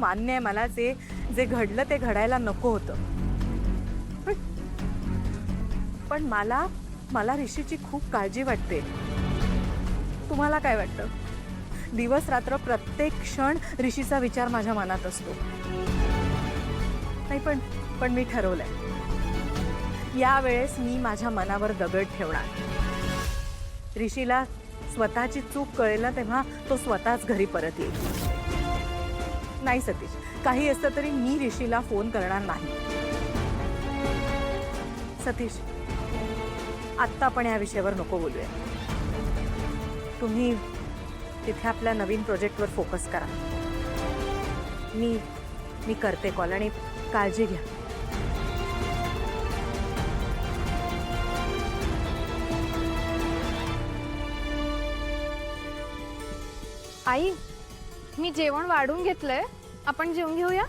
मान्य आहे मला, जे जे घडलं ते घडायला नको होतं. पण पण मला मला ऋषीची खूप काळजी वाटते. तुम्हाला काय वाटतं? दिवस रात्र प्रत्येक क्षण ऋषीचा विचार माझ्या मनात असतो. नाही पण पण मी ठरवलंय, यावेळेस मी माझ्या मनावर दगड ठेवणार. ऋषीला स्वतःची चूक कळेल ना, तेव्हा तो स्वतःच घरी परत येईल. नाही सतीश, काही असतं तरी मी ऋषीला फोन करणार नाही. सतीश, आत्ता आपण या विषयावर नको बोलूया. तुम्ही तिथे आपल्या नवीन प्रोजेक्टवर फोकस करा. मी करते कॉल, आणि काळजी घ्या. आई, मी जेवण वाढून घेतलंय, आपण जेवून घेऊया.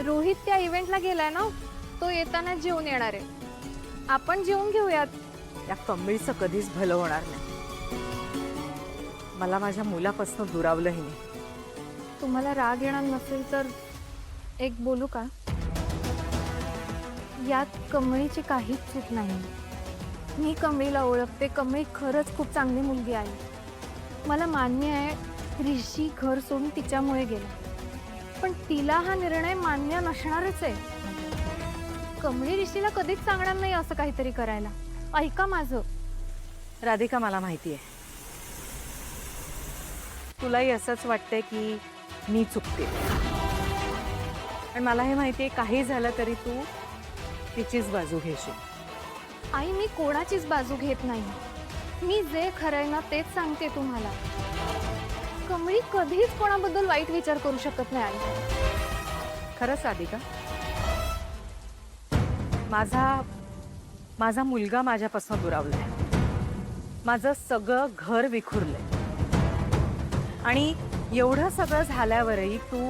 रोहित त्या इव्हेंटला गेलाय ना, तो येताना जेवून येणार आहे. आपण जेवून घेऊयात. या कमळीचं कधीच भलं होणार नाही. मला माझ्या मुलापासून दुरावलंही नाही. तुम्हाला राग येणार नसेल तर एक बोलू का? यात कमळीची काहीच चूक नाही. मी कमळीला ओळखते. कमळी खरंच खूप चांगली मुलगी आहे. मला मान्य आहे ऋषी घर सोडून तिच्यामुळे गेला, पण तिला हा निर्णय मान्य नसणारच आहे. कमळी ऋषीला कधीच सांगणार नाही असं काहीतरी करायला. ऐका माझं. राधिका, मला माहिती आहे तुलाही असंच वाटतंय की मी चुकते, पण मला हे माहिती आहे काही झालं तरी तू तिचीच बाजू घेशील. आई, मी कोणाचीच बाजू घेत नाही. मी जे खरंय ना तेच सांगते तुम्हाला. कमळी कधीच कोणाबद्दल वाईट विचार करू शकत नाही आई. खरंच राधिका, माझा मुलगा माझ्यापासून दुरावलाय. माझं सगळं घर विखुरलंय, आणि एवढं सगळं झाल्यावरही तू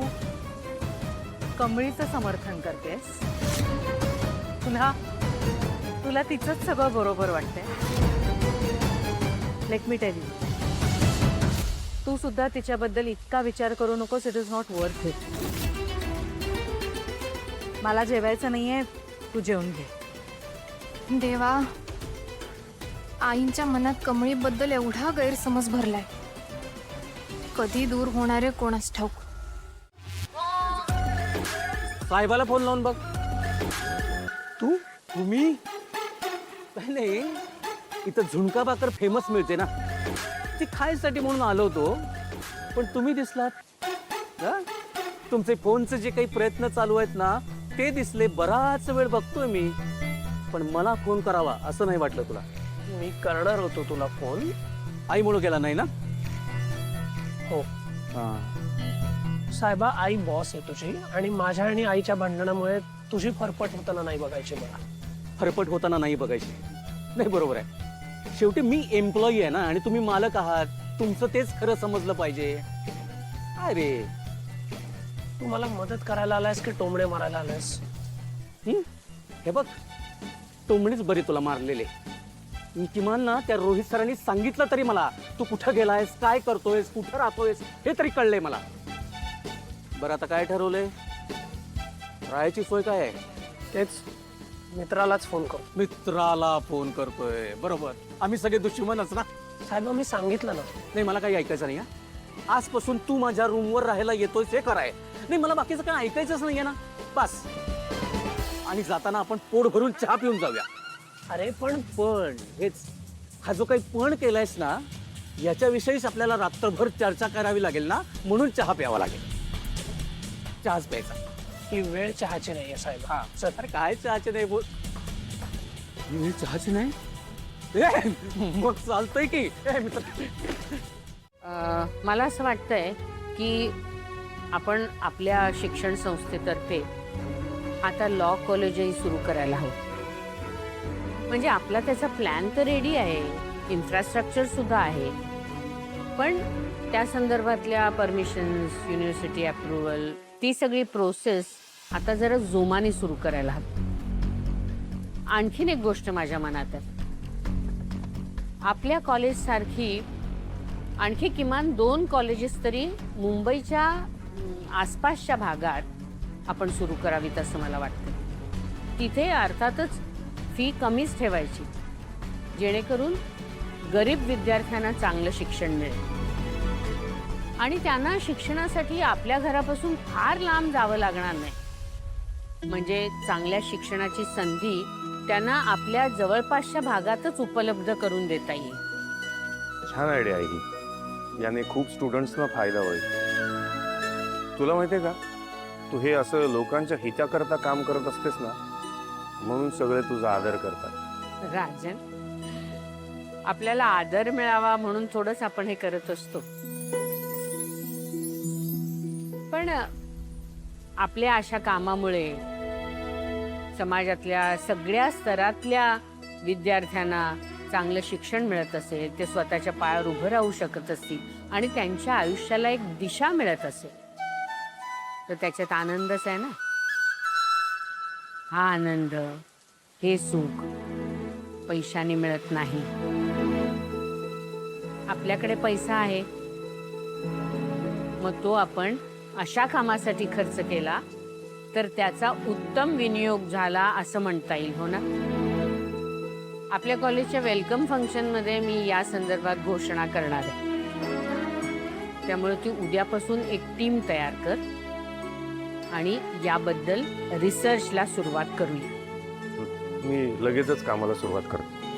कमळीचं समर्थन करतेस. तुला तिचंच सगळं बरोबर वाटतंय. लेट मी टेल यू, तू सुद्धा तिच्याबद्दल इतका विचार करू नकोस. It is not worth it. मला जेवायचं नाहीये, तू जेवून घे. देवा, आईंच्या मनात कमळीबद्दल एवढा गैरसमज भरलाय. कधी दूर होणारे कोणास ठाऊक. साहेबाला फोन लावून बघ. तुम्ही नाही, इथं झुणका भाकर फेमस मिळते ना, ती खायसाठी म्हणून आलो होतो, पण तुम्ही दिसलात. तुमचे फोनचे जे काही प्रयत्न चालू आहेत ना ते दिसले. बराच वेळ बघतोय मी, पण मला फोन करावा असं नाही वाटलं तुला. मी करणार होतो तुला फोन. आई म्हणून केला नाही ना? हो साहेबा, आई बॉस आहे तुझी, आणि माझ्या आणि आईच्या भांडणामुळे तुझी फरफट होताना नाही बघायची. मला फरफट होताना नाही बघायची. नाही, बरोबर आहे. शेवटी मी एम्प्लॉई आहे ना, आणि तुम्ही मालक आहात. तुमचं तेच खरं समजलं पाहिजे. अरे, तू मला मदत करायला आलायस की टोमणे मारायला आलायस? हे बघ, टोमणीच बरी तुला मारलेले. किमान ना त्या रोहित सरांनी सांगितलं तरी मला, तू कुठं गेलायस, काय करतोयस, कुठं राहतोयस, हे तरी कळलंय मला. बरं, आता काय ठरवलंय? राहायची सोय काय आहे? तेच मित्रालाच फोन कर. मित्राला फोन करतोय? बरोबर, आम्ही सगळे दुश्मनच ना. साहेबा, मी सांगितलं ना. नाही, मला काही ऐकायचं नाही. आजपासून तू माझ्या रूमवर राहायला येतोय हे कराय. नाही, मला बाकीचं काय ऐकायचंच नाहीये ना. बस. आणि जाताना आपण पोट भरून चहा पिऊन जाऊया. अरे पण हेच, हा जो काही पण केलायस ना, याच्याविषयीच आपल्याला रात्रभर चर्चा करावी लागेल ना, म्हणून चहा प्यावा लागेल. चहाच प्यायचा. ही वेळ चहाची नाहीये साहेब. हा, अरे काय चहाचे नाही बोल. वेळ चहाची नाही? मग चालतंय की. मला असं वाटतंय की आपण आपल्या शिक्षण संस्थेतर्फे आता लॉ कॉलेजही सुरू करायला हवं. म्हणजे आपला त्याचा प्लॅन तर रेडी आहे, इन्फ्रास्ट्रक्चर सुद्धा आहे, पण त्या संदर्भातल्या परमिशन्स, युनिव्हर्सिटी अप्रुव्हल, ती सगळी प्रोसेस आता जरा जोमाने सुरू करायला हवी. आणखीन एक गोष्ट माझ्या मनात आहे. आपल्या कॉलेज सारखी आणखी किमान 2 कॉलेजेस तरी मुंबईच्या आसपासच्या भागात आपण सुरू करावीत असं मला वाटतं. तिथे अर्थातच फी कमीच ठेवायची, जेणेकरून गरीब विद्यार्थ्यांना चांगलं शिक्षण मिळेल आणि त्यांना शिक्षणासाठी आपल्या घरापासून फार लांब जावं लागणार नाही. म्हणजे चांगल्या शिक्षणाची संधी त्यांना आपल्या जवळपासच्या भागातच उपलब्ध करून देता येईल. छान आयडिया आहे ही. याने खूप स्टुडंट्सना फायदा होईल. तुला माहितीये का, तू हे असं लोकांच्या हिताकरता काम करत असतेस ना, म्हणून सगळे तुझा आदर करतात. राजन, आपल्याला आदर मिळावा म्हणून थोडंच आपण हे करत असतो. पण आपल्या अशा कामामुळे समाजातल्या सगळ्या स्तरातल्या विद्यार्थ्यांना चांगलं शिक्षण मिळत असेल, ते स्वतःच्या पायावर उभं राहू शकत असतील आणि त्यांच्या आयुष्याला एक दिशा मिळत असेल, तर त्याच्यात आनंदच आहे ना. हा आनंद, हे सुख पैशाने मिळत नाही. आपल्याकडे पैसा आहे, मग तो आपण अशा कामासाठी खर्च केला तर त्याचा उत्तम विनियोग झाला असं म्हणता येईल, हो ना. आपल्या कॉलेजच्या वेलकम फंक्शनमध्ये मी या संदर्भात घोषणा करणार आहे. त्यामुळे तू उद्यापासून एक टीम तयार कर आणि याबद्दल रिसर्चला सुरुवात करूया. मी लगेचच कामाला सुरुवात करतो.